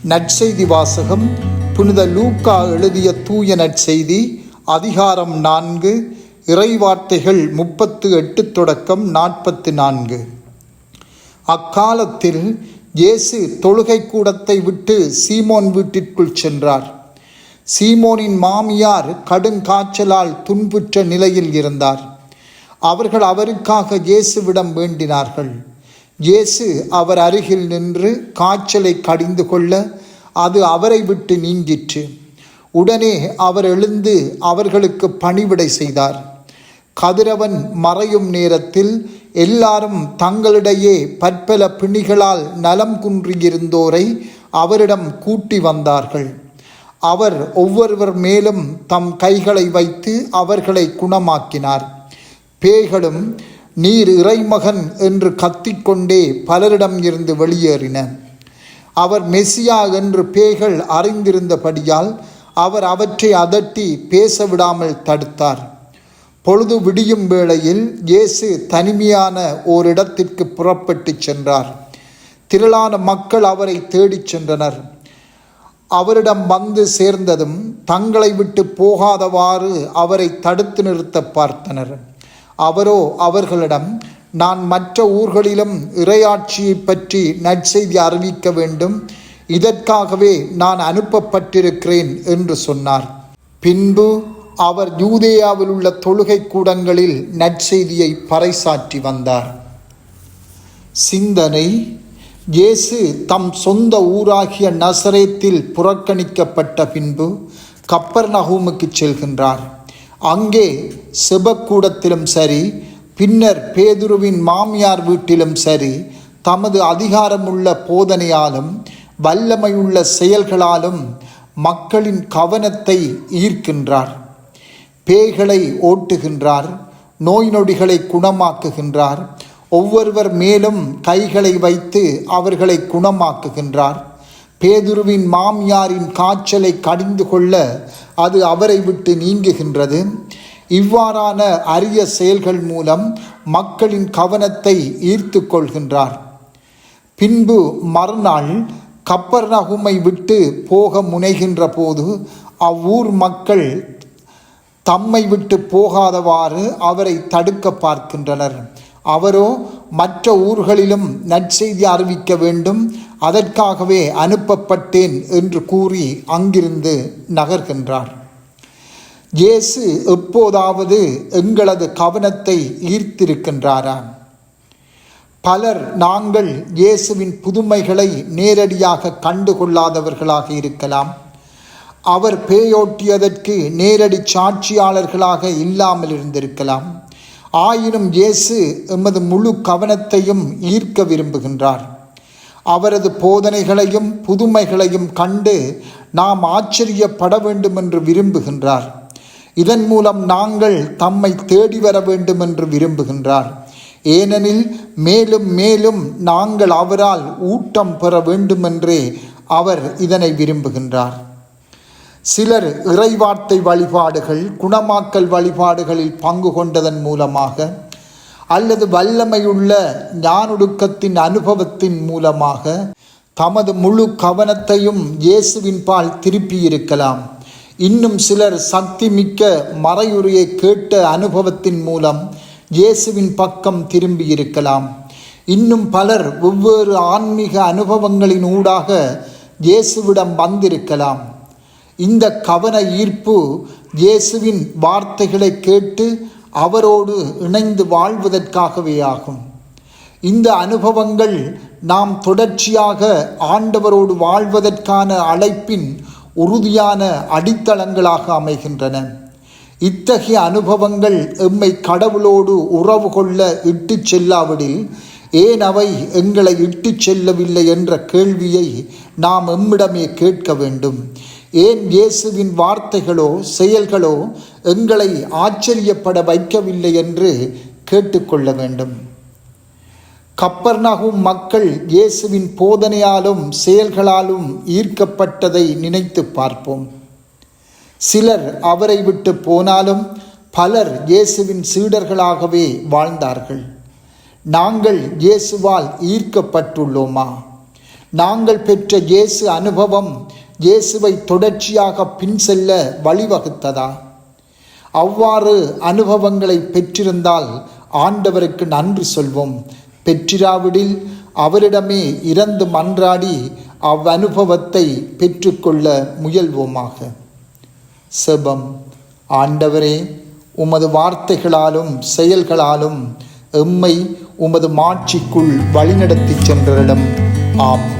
நற்செய்தி வாசகம். புனித லூக்கா எழுதிய தூய நற்செய்தி, அதிகாரம் 4, இறைவார்த்தைகள் 38 தொடக்கம் 44. அக்காலத்தில் இயேசு தொழுகை கூடத்தை விட்டு சீமோன் வீட்டிற்குள் சென்றார். சீமோனின் மாமியார் கடுங்காய்ச்சலால் துன்புற்ற நிலையில் இருந்தார். அவர்கள் அவருக்காக இயேசுவிடம் வேண்டினார்கள். இயேசு அவர் அருகில் நின்று காய்ச்சலை கடிந்து கொள்ள அது அவரை விட்டு நீங்கிற்று. உடனே அவர் எழுந்து அவர்களுக்கு பணிவிடை செய்தார். கதிரவன் மறையும் நேரத்தில் எல்லாரும் தங்களிடையே பற்பல பிணிகளால் நலம் குன்றியிருந்தோரை அவரிடம் கூட்டி வந்தார்கள். அவர் ஒவ்வொருவர் மேலும் தம் கைகளை வைத்து அவர்களை குணமாக்கினார். பேய்களும் நீர் இறைமகன் என்று கத்திக்கொண்டே பலரிடம் இருந்து வெளியேறின. அவர் மெசியா என்று பேய்கள் அறிந்திருந்தபடியால் அவர் அவற்றை அதட்டி பேச விடாமல் தடுத்தார். பொழுது விடியும் வேளையில் இயேசு தனிமையான ஓரிடத்திற்கு புறப்பட்டு சென்றார். திரளான மக்கள் அவரை தேடிச் சென்றனர். அவரிடம் வந்து சேர்ந்ததும் தங்களை விட்டு போகாதவாறு அவரை தடுத்து நிறுத்த பார்த்தனர். அவரோ அவர்களிடம், நான் மற்ற ஊர்களிலும் இறையாட்சியை பற்றி நற்செய்தி அறிவிக்க வேண்டும், இதற்காகவே நான் அனுப்பப்பட்டிருக்கிறேன் என்று சொன்னார். பின்பு அவர் யூதேயாவில் உள்ள தொழுகை கூடங்களில் நற்செய்தியை பறைசாற்றி வந்தார். சிந்தனை. இயேசு தம் சொந்த ஊராகிய நசரேத்தில் புறக்கணிக்கப்பட்ட பின்பு கப்பர்நகூமுக்கு செல்கின்றார். அங்கே செபக்கூடத்திலும் சரி, பின்னர் பேதுருவின் மாமியார் வீட்டிலும் சரி, தமது அதிகாரமுள்ள போதனையாலும் வல்லமையுள்ள செயல்களாலும் மக்களின் கவனத்தை ஈர்க்கின்றார். பேய்களை ஓட்டுகின்றார், நோய் நொடிகளை குணமாக்குகின்றார், ஒவ்வொருவர் மேலும் கைகளை வைத்து அவர்களை குணமாக்குகின்றார். பேதுருவின் மாமியாரின் காய்ச்சலை கடிந்து கொள்ள அது அவரை விட்டு நீங்குகின்றது. இவ்வாறான அரிய செயல்கள் மூலம் மக்களின் கவனத்தை ஈர்த்து கொள்கின்றார். பின்பு மறுநாள் கப்பர்நகூமை விட்டு போக முனைகின்ற போது அவ்வூர் மக்கள் தம்மை விட்டு போகாதவாறு அவரை தடுக்க பார்க்கின்றனர். அவரோ மற்ற ஊர்களிலும் நற்செய்தி அறிவிக்க வேண்டும், அதற்காகவே அனுப்பப்பட்டேன் என்று கூறி அங்கிருந்து நகர்கின்றார். இயேசு எப்போதாவது எங்களது கவனத்தை ஈர்த்திருக்கின்றாரா? பலர் நாங்கள் இயேசுவின் புதுமைகளை நேரடியாக கண்டுகொள்ளாதவர்களாக இருக்கலாம். அவர் பேயோட்டியதற்கு நேரடி சாட்சியாளர்களாக இல்லாமல் இருந்திருக்கலாம். ஆயினும் இயேசு எமது முழு கவனத்தையும் ஈர்க்க விரும்புகின்றார். அவரது போதனைகளையும் புதுமைகளையும் கண்டு நாம் ஆச்சரியப்பட வேண்டும் என்று விரும்புகின்றார். இதன் மூலம் நாங்கள் தம்மை தேடி வர வேண்டும் என்று விரும்புகின்றார். ஏனெனில் மேலும் மேலும் நாங்கள் அவரால் ஊட்டம் பெற வேண்டுமென்றே அவர் இதனை விரும்புகின்றார். சிலர் இறைவார்த்தை வழிபாடுகள், குணமாக்கல் வழிபாடுகளில் பங்கு கொண்டதன் மூலமாக அல்லது வல்லமையுள்ள ஞானொடுக்கத்தின் அனுபவத்தின் மூலமாக தமது முழு கவனத்தையும் இயேசுவின் பால் திருப்பியிருக்கலாம். இன்னும் சிலர் சக்தி மிக்க மறையுரையை கேட்ட அனுபவத்தின் மூலம் இயேசுவின் பக்கம் திரும்பியிருக்கலாம். இன்னும் பலர் வெவ்வேறு ஆன்மீக அனுபவங்களின் ஊடாக இயேசுவிடம் வந்திருக்கலாம். இந்த கவன ஈர்ப்பு இயேசுவின் வார்த்தைகளை கேட்டு அவரோடு இணைந்து வாழ்வதற்காகவே ஆகும். இந்த அனுபவங்கள் நாம் தொடர்ச்சியாக ஆண்டவரோடு வாழ்வதற்கான அழைப்பின் உறுதியான அடித்தளங்களாக அமைகின்றன. இத்தகைய அனுபவங்கள் எம்மை கடவுளோடு உறவு கொள்ள இட்டு செல்லாவிடில் ஏன் அவை எங்களை இட்டு செல்லவில்லை என்ற கேள்வியை நாம் எம்மிடமே கேட்க வேண்டும். ஏன் இயேசுவின் வார்த்தைகளோ செயல்களோ எங்களை ஆச்சரியப்பட வைக்கவில்லை என்று கேட்டுக்கொள்ள வேண்டும். கப்பர்நகூம் மக்கள் இயேசுவின் போதனையாலும் செயல்களாலும் ஈர்க்கப்பட்டதை நினைத்து பார்ப்போம். சிலர் அவரை விட்டு போனாலும் பலர் இயேசுவின் சீடர்களாகவே வாழ்ந்தார்கள். நாங்கள் இயேசுவால் ஈர்க்கப்பட்டுள்ளோமா? நாங்கள் பெற்ற இயேசு அனுபவம் இயேசுவை தொடர்ச்சியாக பின் செல்ல வழிவகுத்ததா? அவ்வாறு அனுபவங்களை பெற்றிருந்தால் ஆண்டவருக்கு நன்றி சொல்வோம். பெற்றிராவிடில் அவரிடமே இறந்து மன்றாடி அவ்வனுபவத்தை பெற்றுக்கொள்ள முயல்வோமாக. செபம். ஆண்டவரே, உமது வார்த்தைகளாலும் செயல்களாலும் எம்மை உமது மாட்சிக்குள் வழிநடத்தி சென்றரிடம். ஆம்.